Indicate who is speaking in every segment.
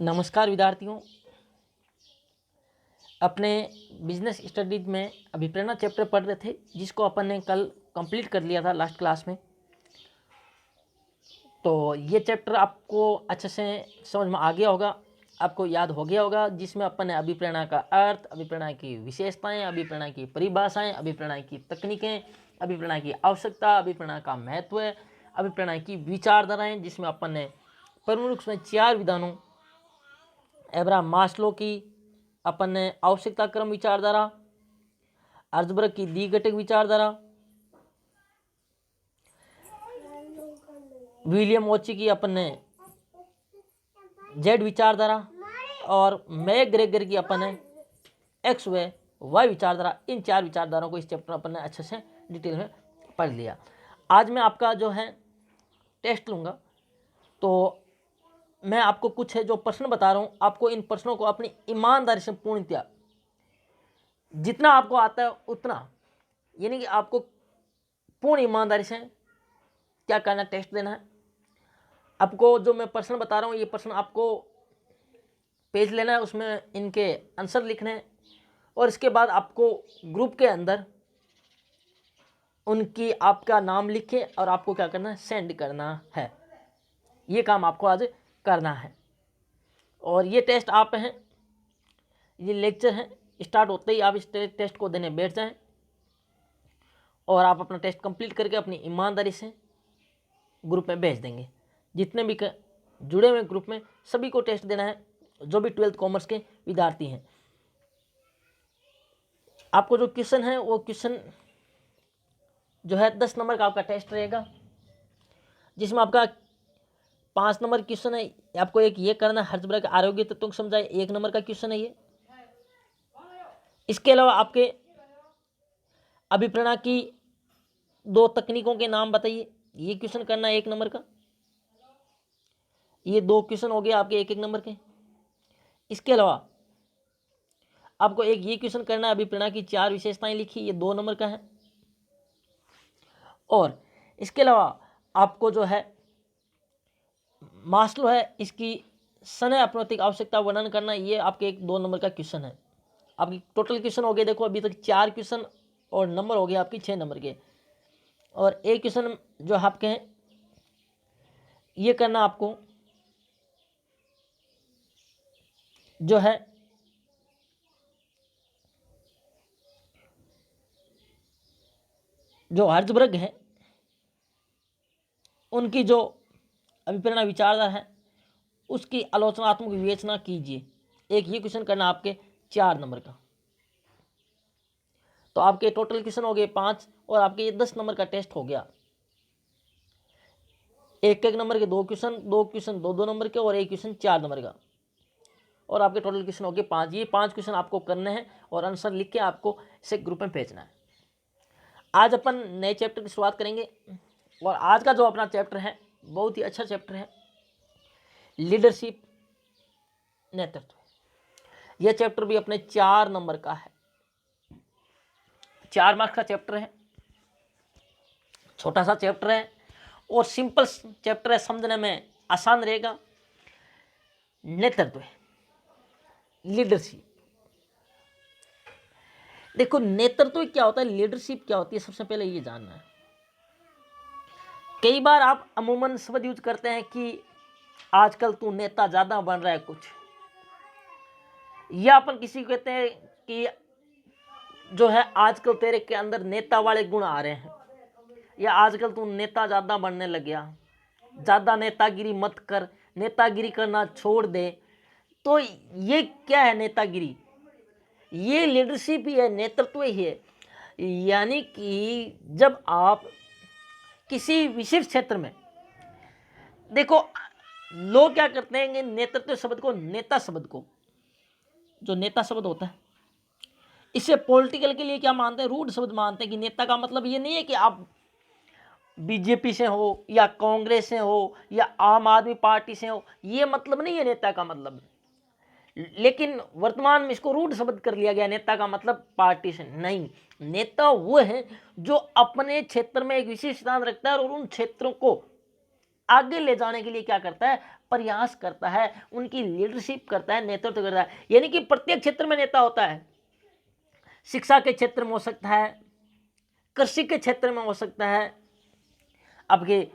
Speaker 1: नमस्कार विद्यार्थियों। अपने बिजनेस स्टडीज में अभिप्रेरणा चैप्टर पढ़ रहे थे, जिसको अपन ने कल कंप्लीट कर लिया था लास्ट क्लास में। तो ये चैप्टर आपको अच्छे से समझ में आ गया होगा, आपको याद हो गया होगा, जिसमें अपन ने अभिप्रेरणा का अर्थ, अभिप्रेरणा की विशेषताएं, अभिप्रेरणा की परिभाषाएं, अभिप्रेरणा की तकनीकें, अभिप्रेरणा की आवश्यकता, अभिप्रेरणा का महत्व, अभिप्रेरणा की विचारधाराएं, जिसमें अपन ने प्रमुख रूप में 4 विधानों एब्राहम मास्लो की अपन ने आवश्यकता क्रम विचारधारा, अर्जबर्ग की द्विघटक विचारधारा, विलियम ओची की अपन ने जेड विचारधारा और मैकग्रेगर की अपन ने एक्स व वाई विचारधारा, इन 4 विचारधाराओं को इस चैप्टर में अपन ने अच्छे से डिटेल में पढ़ लिया। आज मैं आपका जो है टेस्ट लूँगा, तो मैं आपको कुछ है जो प्रश्न बता रहा हूँ, आपको इन प्रश्नों को अपनी ईमानदारी से पूर्णतया जितना आपको आता है उतना, यानी कि आपको पूर्ण ईमानदारी से क्या करना, टेस्ट देना है। आपको जो मैं प्रश्न बता रहा हूँ, ये प्रश्न आपको पेज लेना है, उसमें इनके आंसर लिखने हैं और इसके बाद आपको ग्रुप के अंदर उनकी आपका नाम लिखे और आपको क्या करना है, सेंड करना है। ये काम आपको आज करना है। और ये टेस्ट आप हैं, ये लेक्चर हैं, स्टार्ट होते ही आप इस टेस्ट को देने बैठ जाएं और आप अपना टेस्ट कंप्लीट करके अपनी ईमानदारी से ग्रुप में भेज देंगे। जितने भी जुड़े हुए ग्रुप में सभी को टेस्ट देना है, जो भी 12th कॉमर्स के विद्यार्थी हैं। आपको जो क्वेश्चन है वो क्वेश्चन जो है 10 नंबर का आपका टेस्ट रहेगा, जिसमें आपका 5 नंबर क्वेश्चन है। आपको एक ये करना है, हर्जबर्ग आरोग्य तत्वों को समझाए, 1 नंबर का क्वेश्चन है ये। इसके अलावा आपके अभिप्रेरणा की 2 तकनीकों के नाम बताइए, ये क्वेश्चन करना है 1 नंबर का। ये 2 क्वेश्चन हो गए आपके 1-1 नंबर के। इसके अलावा आपको एक ये क्वेश्चन करना है, अभिप्रेरणा की 4 विशेषताएं लिखी, ये 2 नंबर का है। और इसके अलावा आपको जो है मास्लो है, इसकी समय अपनौतिक आवश्यकता वर्णन करना, ये आपके 1-2 नंबर का क्वेश्चन है। आपकी टोटल क्वेश्चन हो गए, देखो अभी तक 4 क्वेश्चन और नंबर हो गए आपकी 6 नंबर के। और एक क्वेश्चन जो आपके हैं ये करना आपको जो है जो हर्जबर्ग है उनकी जो अभिप्रेरणा विचारधारा है उसकी आलोचनात्मक विवेचना कीजिए। एक ये क्वेश्चन करना आपके 4 नंबर का। तो आपके टोटल क्वेश्चन हो गए 5 और आपके ये 10 नंबर का टेस्ट हो गया। 1-1 नंबर के 2 क्वेश्चन, 2 क्वेश्चन 2-2 नंबर के और 1 क्वेश्चन 4 नंबर का। और आपके टोटल क्वेश्चन हो गए 5। ये 5 क्वेश्चन आपको करने हैं और आंसर लिख के आपको इसे ग्रुप में भेजना है। आज अपन नए चैप्टर की शुरुआत करेंगे और आज का जो अपना चैप्टर है बहुत ही अच्छा चैप्टर है, लीडरशिप, नेतृत्व। यह चैप्टर भी अपने 4 नंबर का है, 4 मार्क्स का चैप्टर है। छोटा सा चैप्टर है और सिंपल चैप्टर है, समझने में आसान रहेगा। नेतृत्व, लीडरशिप। देखो नेतृत्व क्या होता है, लीडरशिप क्या होती है, सबसे पहले ये जानना है। कई बार आप अमूमन शब्द यूज करते हैं कि आजकल तू नेता ज्यादा बन रहा है कुछ, या अपन किसी को कहते हैं कि जो है आजकल तेरे के अंदर नेता वाले गुण आ रहे हैं, या आजकल तू नेता ज्यादा बनने लग गया, ज्यादा नेतागिरी मत कर, नेतागिरी करना छोड़ दे। तो ये क्या है नेतागिरी? ये लीडरशिप ही है, नेतृत्व ही है। यानी कि जब आप किसी विशेष क्षेत्र में, देखो लोग क्या करते हैं, नेतृत्व शब्द को, नेता शब्द को, जो नेता शब्द होता है इसे पॉलिटिकल के लिए क्या मानते हैं, रूढ़ शब्द मानते हैं कि नेता का मतलब ये नहीं है कि आप बीजेपी से हो या कांग्रेस से हो या आम आदमी पार्टी से हो, ये मतलब नहीं है नेता का मतलब। लेकिन वर्तमान में इसको रूढ़ शब्द कर लिया गया, नेता का मतलब पार्टी से नहीं। नेता वो है जो अपने क्षेत्र में एक विशेष स्थान रखता है और उन क्षेत्रों को आगे ले जाने के लिए क्या करता है, प्रयास करता है, उनकी लीडरशिप करता है, नेतृत्व करता है। यानी कि प्रत्येक क्षेत्र में नेता होता है। शिक्षा के क्षेत्र में हो सकता है, कृषि के क्षेत्र में हो सकता है, आपके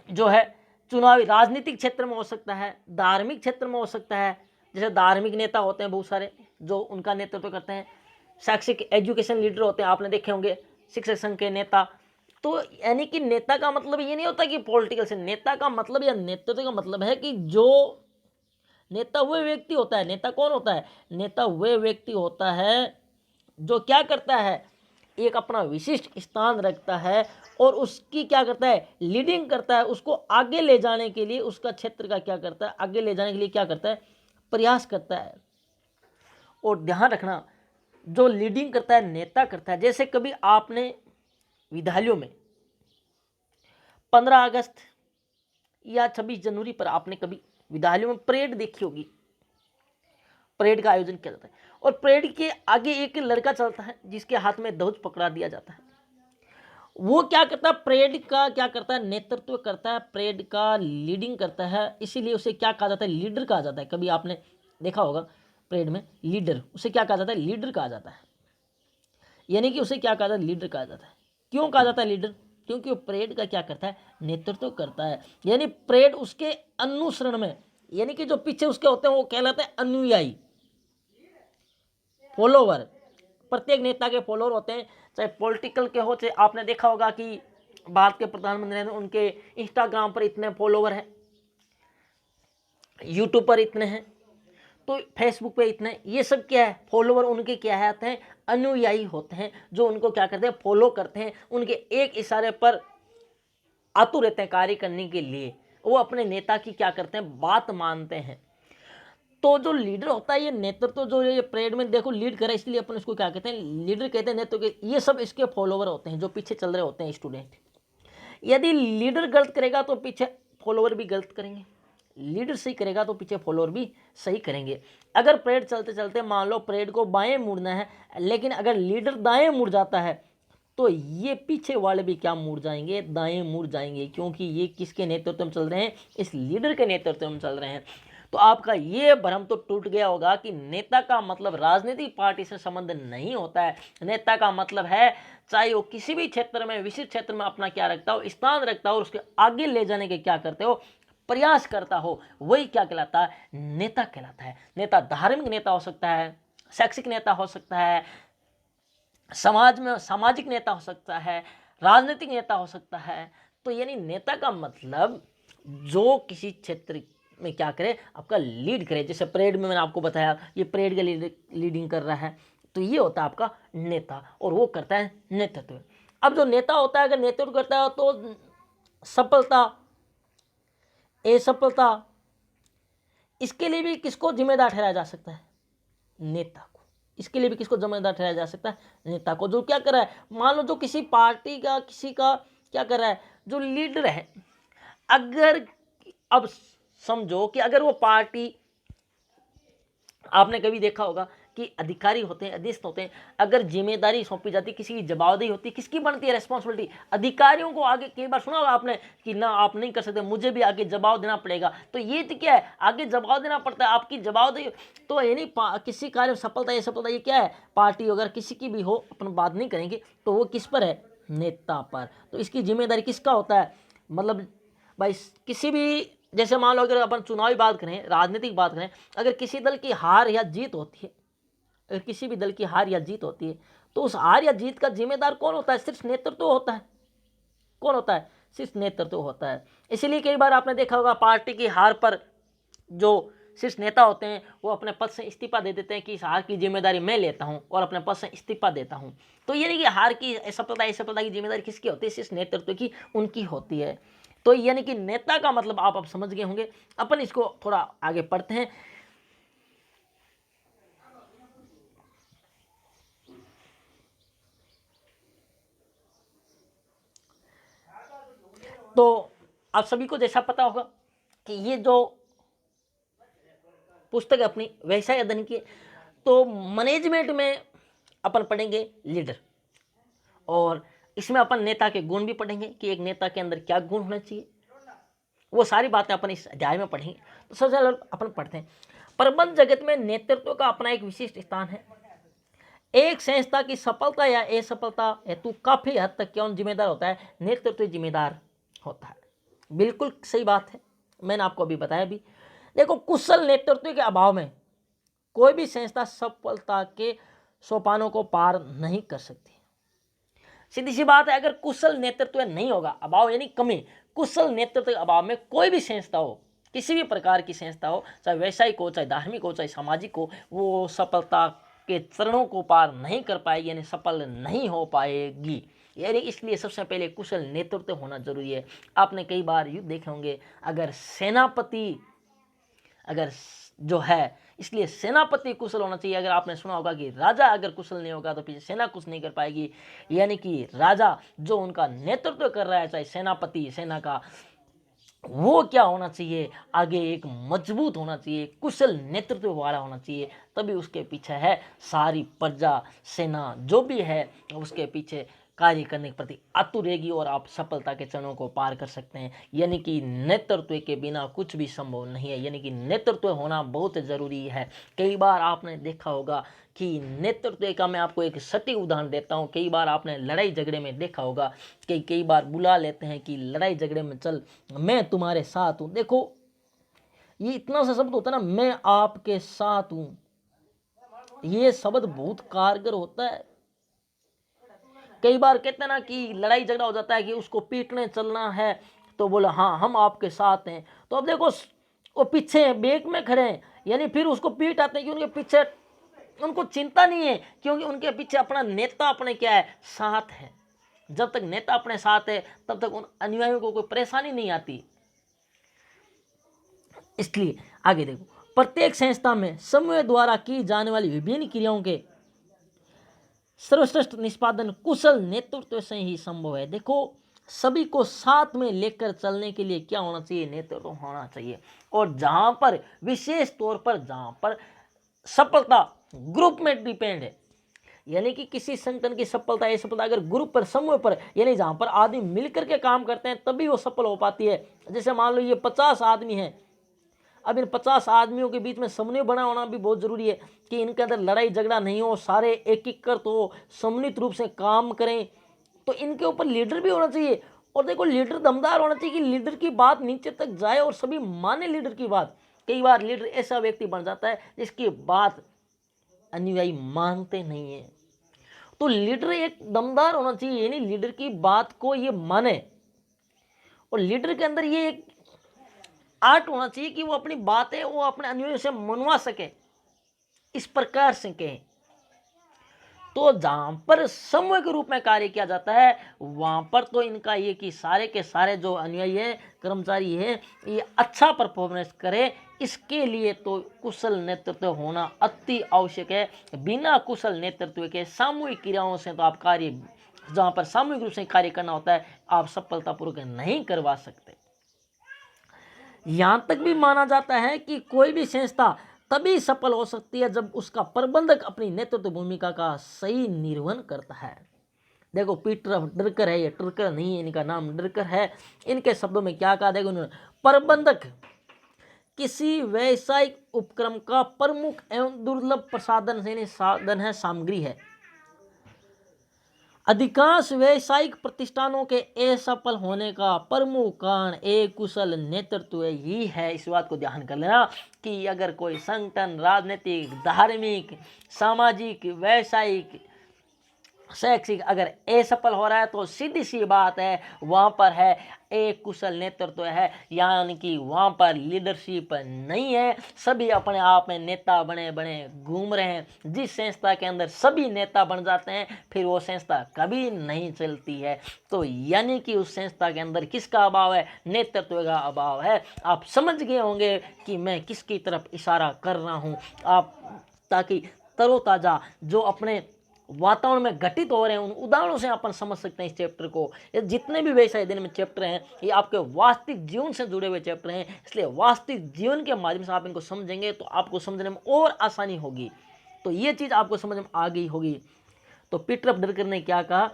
Speaker 1: जो है चुनावी राजनीतिक क्षेत्र में हो सकता है, धार्मिक क्षेत्र में हो सकता है। जैसे धार्मिक नेता होते हैं बहुत सारे जो उनका नेतृत्व करते हैं, शैक्षिक एजुकेशन लीडर होते हैं, आपने देखे होंगे शिक्षक संघ के नेता। तो यानी कि नेता का मतलब ये नहीं होता कि पॉलिटिकल से, नेता का मतलब या नेतृत्व का मतलब है कि जो नेता वह व्यक्ति होता है। नेता कौन होता है, नेता वह व्यक्ति होता है जो क्या करता है, एक अपना विशिष्ट स्थान रखता है और उसकी क्या करता है, लीडिंग करता है, उसको आगे ले जाने के लिए, उसका क्षेत्र का क्या करता है, आगे ले जाने के लिए क्या करता है, प्रयास करता है। और ध्यान रखना, जो लीडिंग करता है नेता करता है। जैसे कभी आपने विद्यालयों में 15 अगस्त या 26 जनवरी पर आपने कभी विद्यालयों में परेड देखी होगी। परेड का आयोजन किया जाता है और परेड के आगे एक लड़का चलता है जिसके हाथ में ध्वज पकड़ा दिया जाता है। वो क्या करता है, परेड का क्या करता है, नेतृत्व करता है, परेड का लीडिंग करता है। इसीलिए उसे क्या कहा जाता है, लीडर कहा जाता है। कभी आपने देखा होगा परेड में लीडर, उसे क्या कहा जाता है, लीडर कहा जाता है। यानी कि उसे क्या कहा जाता है, लीडर कहा जाता है। क्यों कहा जाता है लीडर, क्योंकि वो परेड का क्या करता है, नेतृत्व करता है। यानी परेड उसके अनुसरण में, यानी कि जो पीछे उसके होते हैं वो कहलाते हैं अनुयायी, फॉलोवर। प्रत्येक नेता के फॉलोअर होते हैं, चाहे पॉलिटिकल के हो, चाहे आपने देखा होगा कि भारत के प्रधानमंत्री हैं उनके इंस्टाग्राम पर इतने फॉलोवर हैं, यूट्यूब पर इतने हैं, तो फेसबुक पे इतने, ये सब क्या है, फॉलोवर उनके क्या है, आते हैं अनुयायी होते हैं जो उनको क्या करते हैं, फॉलो करते हैं, उनके एक इशारे पर आतुर रहते हैं कार्य करने के लिए। वो अपने नेता की क्या करते हैं, बात मानते हैं। तो जो लीडर होता है, ये नेतृत्व जो ये परेड में देखो लीड करे, इसलिए अपन इसको क्या कहते हैं, लीडर कहते हैं, नेतृत्व के। ये सब इसके फॉलोवर होते हैं जो पीछे चल रहे होते हैं स्टूडेंट। यदि लीडर गलत करेगा तो पीछे फॉलोवर भी गलत करेंगे, लीडर सही करेगा तो पीछे फॉलोअर भी सही करेंगे। अगर परेड चलते चलते मान लो परेड को बाएं मुड़ना है, लेकिन अगर लीडर दाएं मुड़ जाता है तो ये पीछे वाले भी क्या मुड़ जाएंगे, दाएं मुड़ जाएंगे, क्योंकि ये किसके नेतृत्व में चल रहे हैं, इस लीडर के नेतृत्व में चल रहे हैं। तो आपका ये भ्रम तो टूट गया होगा कि नेता का मतलब राजनीतिक पार्टी से संबंध नहीं होता है। नेता का मतलब है चाहे वो किसी भी क्षेत्र में, विशिष्ट क्षेत्र में अपना क्या रखता हो, स्थान रखता हो और उसके आगे ले जाने के क्या करते हो, प्रयास करता हो, वही क्या कहलाता है, नेता कहलाता है। नेता धार्मिक नेता हो सकता है, शैक्षिक नेता हो सकता है, समाज में सामाजिक नेता हो सकता है, राजनीतिक नेता हो सकता है। तो यानी नेता का मतलब जो किसी क्षेत्र में क्या करे, आपका लीड करे। जैसे परेड में मैंने आपको बताया ये परेड का लीडिंग कर रहा है, तो ये होता है आपका नेता और वो करता है नेतृत्व। अब जो नेता होता है अगर नेतृत्व करता है तो सफलता असफलता इसके लिए भी किसको जिम्मेदार ठहराया जा सकता है, नेता को। इसके लिए भी किसको जिम्मेदार ठहराया जा सकता है, नेता को। जो क्या कर रहा है, मान लो जो किसी पार्टी का किसी का क्या कर रहा है, जो लीडर है, अगर अब समझो कि अगर वो पार्टी, आपने कभी देखा होगा कि अधिकारी होते हैं, अधीनस्थ होते हैं, अगर जिम्मेदारी सौंपी जाती है, किसी की जवाबदेही होती है, किसकी बनती है, रिस्पॉन्सिबिलिटी अधिकारियों को। आगे कई बार सुना होगा आपने कि ना आप नहीं कर सकते, मुझे भी आगे जवाब देना पड़ेगा। तो ये तो क्या है, आगे जवाब देना पड़ता है, आपकी जवाबदेही। तो यानी किसी कार्य में सफलता या सफलता ये क्या है, पार्टी अगर किसी की भी हो, अपन बात नहीं करेंगे, तो वो किस पर है, नेता पर। तो इसकी जिम्मेदारी किसका होता है, मतलब भाई किसी भी, जैसे मान लो अगर अपन चुनावी बात करें, राजनीतिक बात करें, अगर किसी दल की हार या जीत होती है, अगर किसी भी दल की हार या जीत होती है, तो उस हार या जीत का जिम्मेदार कौन होता है, सिर्फ नेतृत्व होता है। कौन होता है, सिर्फ नेतृत्व होता है। इसीलिए कई बार आपने देखा होगा पार्टी की हार पर जो शीर्ष नेता होते हैं वो अपने पद से इस्तीफा दे देते हैं कि इस हार की जिम्मेदारी मैं लेता हूं और अपने पद से इस्तीफा देता हूं। तो ये नहीं कि हार की असफलता की जिम्मेदारी किसकी होती है, शीर्ष नेतृत्व की, उनकी होती है। तो यानी कि नेता का मतलब आप अब समझ गए होंगे। अपन इसको थोड़ा आगे पढ़ते हैं। तो आप सभी को जैसा पता होगा कि ये जो पुस्तक है अपनी व्यवसाय अध्ययन की, तो मैनेजमेंट में अपन पढ़ेंगे लीडर, और इसमें अपन नेता के गुण भी पढ़ेंगे कि एक नेता के अंदर क्या गुण होना चाहिए, वो सारी बातें अपन इस अध्याय में पढ़ेंगे। तो सबसे पहले अपन पढ़ते हैं, प्रबंध जगत में नेतृत्व का अपना एक विशिष्ट स्थान है। एक संस्था की सफलता या असफलता हेतु काफी हद तक कौन जिम्मेदार होता है? नेतृत्व जिम्मेदार होता है। बिल्कुल सही बात है, मैंने आपको अभी बताया भी। देखो, कुशल नेतृत्व के अभाव में कोई भी संस्था सफलता के सोपानों को पार नहीं कर सकती। सीधी सी बात है, अगर कुशल नेतृत्व नहीं होगा, अभाव यानी कमी, कुशल नेतृत्व के अभाव में कोई भी संस्था हो, किसी भी प्रकार की संस्था हो, चाहे व्यवसायिक हो, चाहे धार्मिक हो, चाहे सामाजिक हो, वो सफलता के चरणों को पार नहीं कर पाएगी, यानी सफल नहीं हो पाएगी। यानी इसलिए सबसे पहले कुशल नेतृत्व होना जरूरी है। आपने कई बार युद्ध देखे होंगे, अगर सेनापति अगर जो है, इसलिए सेनापति कुशल होना चाहिए। अगर आपने सुना होगा कि राजा अगर कुशल नहीं होगा तो पीछे सेना कुछ नहीं कर पाएगी। यानी कि राजा जो उनका नेतृत्व कर रहा है, चाहे सेनापति सेना का, वो क्या होना चाहिए? आगे एक मजबूत होना चाहिए, कुशल नेतृत्व वाला होना चाहिए। तभी उसके पीछे है सारी प्रजा, सेना जो भी है, उसके पीछे कार्य करने के प्रति आतुर रहेगी और आप सफलता के चरणों को पार कर सकते हैं। यानी कि नेतृत्व के बिना कुछ भी संभव नहीं है, यानी कि नेतृत्व होना बहुत जरूरी है। कई बार आपने देखा होगा कि नेतृत्व का, मैं आपको एक सटीक उदाहरण देता हूँ, कई बार आपने लड़ाई झगड़े में देखा होगा कि कई बार बुला लेते हैं कि लड़ाई झगड़े में चल, मैं तुम्हारे साथ हूँ। देखो, ये इतना सा शब्द होता है ना, मैं आपके साथ हूँ, ये शब्द बहुत कारगर होता है। कई बार कहते हैं ना कि लड़ाई झगड़ा हो जाता है कि उसको पीटने चलना है, तो बोला हाँ हम आपके साथ हैं। तो अब देखो, वो पीछे बेक में खड़े हैं, यानी फिर उसको पीट आते हैं कि उनके पीछे, उनको चिंता नहीं है, क्योंकि उनके पीछे अपना नेता अपने क्या है? साथ है। जब तक नेता अपने साथ है तब तक उन अनुयायियों को कोई परेशानी नहीं आती। इसलिए आगे देखो, प्रत्येक संस्था में समूह द्वारा की जाने वाली विभिन्न क्रियाओं के सर्वश्रेष्ठ निष्पादन कुशल नेतृत्व से ही संभव है। देखो, सभी को साथ में लेकर चलने के लिए क्या होना चाहिए? नेतृत्व होना चाहिए। और जहां पर विशेष तौर पर, जहां पर सफलता ग्रुप में डिपेंड है, यानी कि किसी संगठन की सफलता या सफलता अगर ग्रुप पर, समूह पर, यानी जहां पर आदमी मिलकर के काम करते हैं तभी वो सफल हो पाती है। जैसे मान लो ये 50 आदमी हैं, अब इन 50 आदमियों के बीच में समन्वय बना होना भी बहुत जरूरी है कि इनके अंदर लड़ाई झगड़ा नहीं हो, सारे एकीकृत हो, सम्मिलित रूप से काम करें। तो इनके ऊपर लीडर भी होना चाहिए। और देखो, लीडर दमदार होना चाहिए कि लीडर की बात नीचे तक जाए और सभी माने लीडर की बात। कई बार लीडर ऐसा व्यक्ति बन जाता है जिसकी बात अनुयायी मानते नहीं है। तो लीडर एक दमदार होना चाहिए, यानी लीडर की बात को ये माने, और लीडर के अंदर ये एक आर्ट होना चाहिए कि वो अपनी बातें वो अपने अनुयायियों से मनवा सके, इस प्रकार से कहें। तो जहां पर समूह के रूप में कार्य किया जाता है, वहां पर तो इनका ये कि सारे के सारे जो अनुयायी है, कर्मचारी है, ये अच्छा परफॉर्मेंस करे। इसके लिए तो कुशल नेतृत्व होना अति आवश्यक है। बिना कुशल नेतृत्व के सामूहिक क्रियाओं से तो आप कार्य, जहां पर सामूहिक रूप से कार्य करना होता है, आप सफलतापूर्वक नहीं करवा सकते। यहां तक भी माना जाता है कि कोई भी संस्था तभी सफल हो सकती है जब उसका प्रबंधक अपनी नेतृत्व भूमिका का सही निर्वहन करता है। देखो, पीटर ड्रकर है, ये ट्रकर नहीं है, इनका नाम ड्रकर है। इनके शब्दों में क्या कहा? देखो उन्होंने, प्रबंधक किसी व्यावसायिक उपक्रम का प्रमुख एवं दुर्लभ प्रसाधन यानी साधन है, सामग्री है। अधिकांश व्यावसायिक प्रतिष्ठानों के असफल होने का प्रमुख कारण एक कुशल नेतृत्व ही है। इस बात को ध्यान कर लेना कि अगर कोई संगठन, राजनीतिक, धार्मिक, सामाजिक, व्यावसायिक, शैक्षिक अगर असफल हो रहा है तो सीधी सी बात है, वहाँ पर है एक कुशल नेतृत्व है, यानी कि वहाँ पर लीडरशिप नहीं है। सभी अपने आप में नेता बने बने घूम रहे हैं। जिस संस्था के अंदर सभी नेता बन जाते हैं, फिर वो संस्था कभी नहीं चलती है। तो यानी कि उस संस्था के अंदर किसका अभाव है? नेतृत्व का अभाव है। आप समझ गए होंगे कि मैं किसकी तरफ इशारा कर रहा हूँ, आप ताकि तरोताज़ा जो अपने वातावरण में घटित हो रहे हैं उन उदाहरणों से अपन समझ सकते हैं इस चैप्टर को। ये जितने भी व्यवसाय दिन में चैप्टर हैं, ये आपके वास्तविक जीवन से जुड़े हुए चैप्टर हैं, इसलिए वास्तविक जीवन के माध्यम से आप इनको समझेंगे तो आपको समझने में और आसानी होगी। तो ये चीज़ आपको समझ में आ गई होगी। तो पीटर ड्रकर ने क्या कहा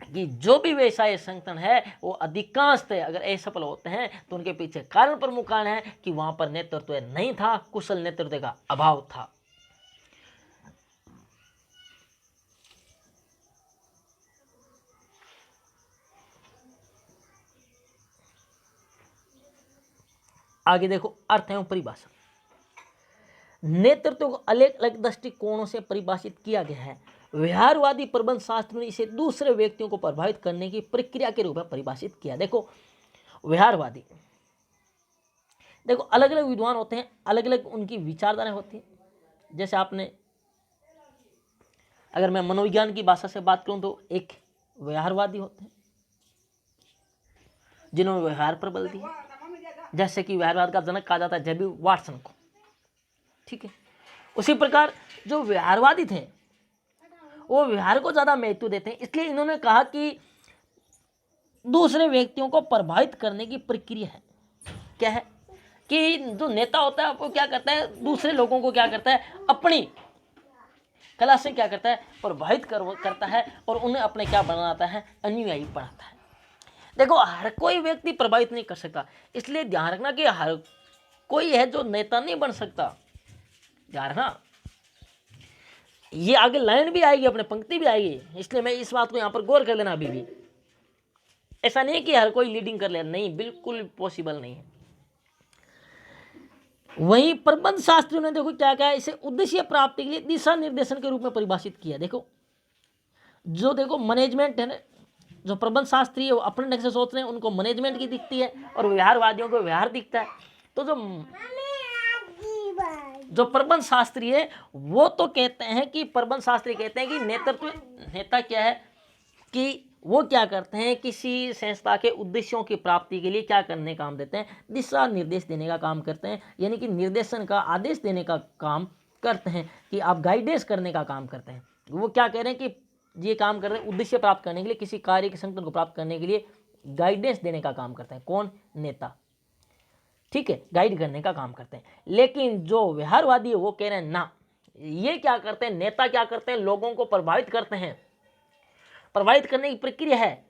Speaker 1: कि जो भी व्यवसाय संगठन है वो अधिकांशतः अगर असफल होते हैं तो उनके पीछे कारण प्रमुख कारण है कि वहां पर नेतृत्व नहीं था, कुशल नेतृत्व का अभाव था। आगे देखो अर्थ एवं परिभाषा। नेतृत्व को अलग अलग दृष्टिकोणों से परिभाषित किया गया है। व्यवहारवादी प्रबंध शास्त्र ने इसे दूसरे व्यक्तियों को प्रभावित करने की प्रक्रिया के रूप में परिभाषित किया। देखो व्यवहारवादी, देखो अलग अलग विद्वान होते हैं, अलग अलग उनकी विचारधाराएं होती हैं। जैसे आपने, अगर मैं मनोविज्ञान की भाषा से बात करूं तो एक व्यवहारवादी होते हैं जिन्होंने व्यवहार पर बल दिया, जैसे कि व्यवहारवाद का जनक कहा जाता है जेबी वाटसन को, ठीक है। उसी प्रकार जो व्यवहारवादी थे वो व्यवहार को ज्यादा महत्व देते हैं, इसलिए इन्होंने कहा कि दूसरे व्यक्तियों को प्रभावित करने की प्रक्रिया है। क्या है कि जो नेता होता है वो क्या करता है, दूसरे लोगों को क्या करता है, अपनी कला से क्या करता है, प्रभावित करता है और उन्हें अपने क्या बनाता है, अनुयायी बनाता है। देखो हर कोई व्यक्ति प्रभावित नहीं कर सकता, इसलिए ध्यान रखना कि हर कोई है जो नेता नहीं बन सकता। ध्यान रखना, ये आगे लाइन भी आएगी, अपने पंक्ति भी आएगी, इसलिए मैं इस बात को यहां पर गौर कर लेना। अभी भी ऐसा नहीं है कि हर कोई लीडिंग कर ले, नहीं, बिल्कुल पॉसिबल नहीं है। वहीं प्रबंध शास्त्रियों ने देखो क्या कहा, इसे उद्देश्य प्राप्ति के लिए दिशा निर्देशन के रूप में परिभाषित किया। देखो जो देखो मैनेजमेंट है ना, जो प्रबंध शास्त्री है वो अपने ढंग से सोच रहे हैं, उनको मैनेजमेंट की दिखती है, और व्यवहारवादियों को व्यवहार दिखता है। तो जो प्रबंध शास्त्री है वो तो कहते हैं कि, प्रबंध शास्त्री कहते हैं कि नेता क्या है कि वो क्या करते हैं, किसी संस्था के उद्देश्यों की प्राप्ति के लिए क्या करने काम देते हैं, दिशा निर्देश देने का काम करते हैं, यानी कि निर्देशन का आदेश देने का काम करते हैं, कि आप गाइडेंस करने का काम करते हैं। वो क्या कह रहे हैं कि ये काम कर रहे हैं उद्देश्य प्राप्त करने के लिए, किसी कार्य के संगठन को प्राप्त करने के लिए गाइडेंस देने का काम करते हैं। कौन? नेता, ठीक है, गाइड करने का काम करते हैं। लेकिन जो व्यवहारवादी है वो कह रहे हैं ना, ये क्या करते हैं, नेता क्या करते हैं, लोगों को प्रभावित करते हैं, प्रभावित करने की प्रक्रिया है,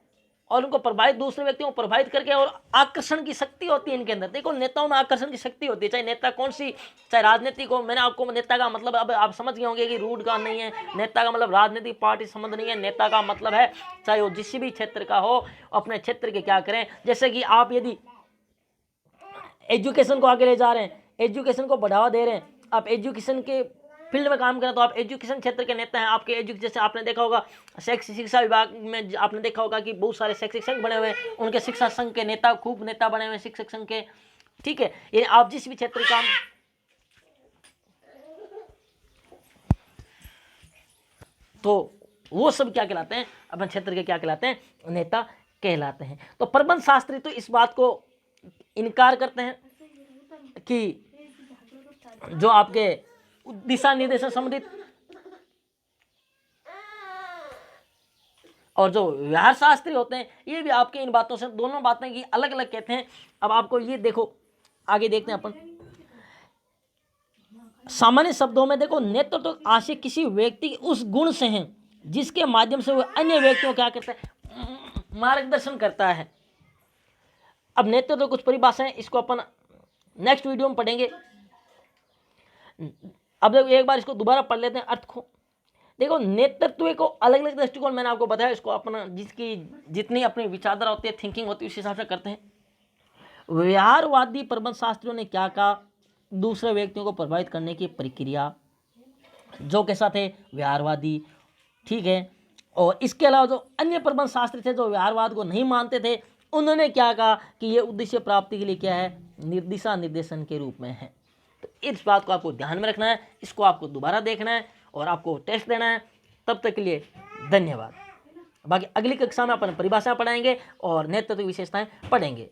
Speaker 1: और उनको प्रभावित, दूसरे व्यक्तियों को प्रभावित करके, और आकर्षण की शक्ति होती है इनके अंदर। देखो नेताओं में आकर्षण की शक्ति होती है, चाहे नेता कौन सी, चाहे राजनीतिक हो। मैंने आपको नेता का मतलब अब आप समझ गए होंगे कि रूढ़ का नहीं है, नेता का मतलब राजनीतिक पार्टी संबंध नहीं है। नेता का मतलब है चाहे वो जिस भी क्षेत्र का हो, अपने क्षेत्र के क्या करें। जैसे कि आप यदि एजुकेशन को आगे ले जा रहे हैं, एजुकेशन को बढ़ावा दे रहे हैं, आप एजुकेशन के फील्ड में काम करें तो आप एजुकेशन क्षेत्र के नेता हैं। आपके जैसे आपने देखा होगा शिक्षा विभाग में, आपने देखा होगा कि बहुत सारे शैक्षिक संघ बने हुए हैं, उनके शिक्षा संघ के नेता, खूब नेता बने हुए हैं शिक्षक संघ के, ठीक है। ये आप जिस भी क्षेत्र काम, तो वो सब क्या कहलाते हैं, अपने क्षेत्र के क्या कहलाते हैं, नेता कहलाते हैं। तो प्रबंध शास्त्री तो इस बात को इनकार करते हैं कि जो आपके दिशा निर्देशन संबंधित, और जो व्यवहार शास्त्री होते हैं ये भी आपके इन बातों से, दोनों बातें की अलग अलग कहते हैं। अब आपको ये देखो, आगे देखते हैं अपन। सामान्य शब्दों में देखो, नेतृत्व तो आशय किसी व्यक्ति के उस गुण से हैं जिसके माध्यम से वह अन्य व्यक्तियों को क्या करता है, मार्गदर्शन करता है। अब नेतृत्व तो कुछ परिभाषाएं, इसको अपन नेक्स्ट वीडियो में पढ़ेंगे। अब देखो एक बार इसको दोबारा पढ़ लेते हैं अर्थ को। देखो नेतृत्व को अलग अलग दृष्टिकोण मैंने आपको बताया, इसको अपना जिसकी जितनी अपनी विचारधारा होती है, थिंकिंग होती है, उस हिसाब से करते हैं। व्यवहारवादी प्रबंध शास्त्रियों ने क्या कहा, दूसरे व्यक्तियों को प्रभावित करने की प्रक्रिया, जो कैसा थे, व्यवहारवादी, ठीक है। और इसके अलावा जो अन्य प्रबंध शास्त्री थे जो व्यवहारवाद को नहीं मानते थे, उन्होंने क्या कहा कि ये उद्देश्य प्राप्ति के लिए क्या है, दिशा निर्देशन के रूप में है। तो इस बात को आपको ध्यान में रखना है, इसको आपको दोबारा देखना है और आपको टेस्ट देना है। तब तक के लिए धन्यवाद। बाकी अगली कक्षा में अपन परिभाषा पढ़ाएंगे और नेतृत्व विशेषताएं पढ़ेंगे।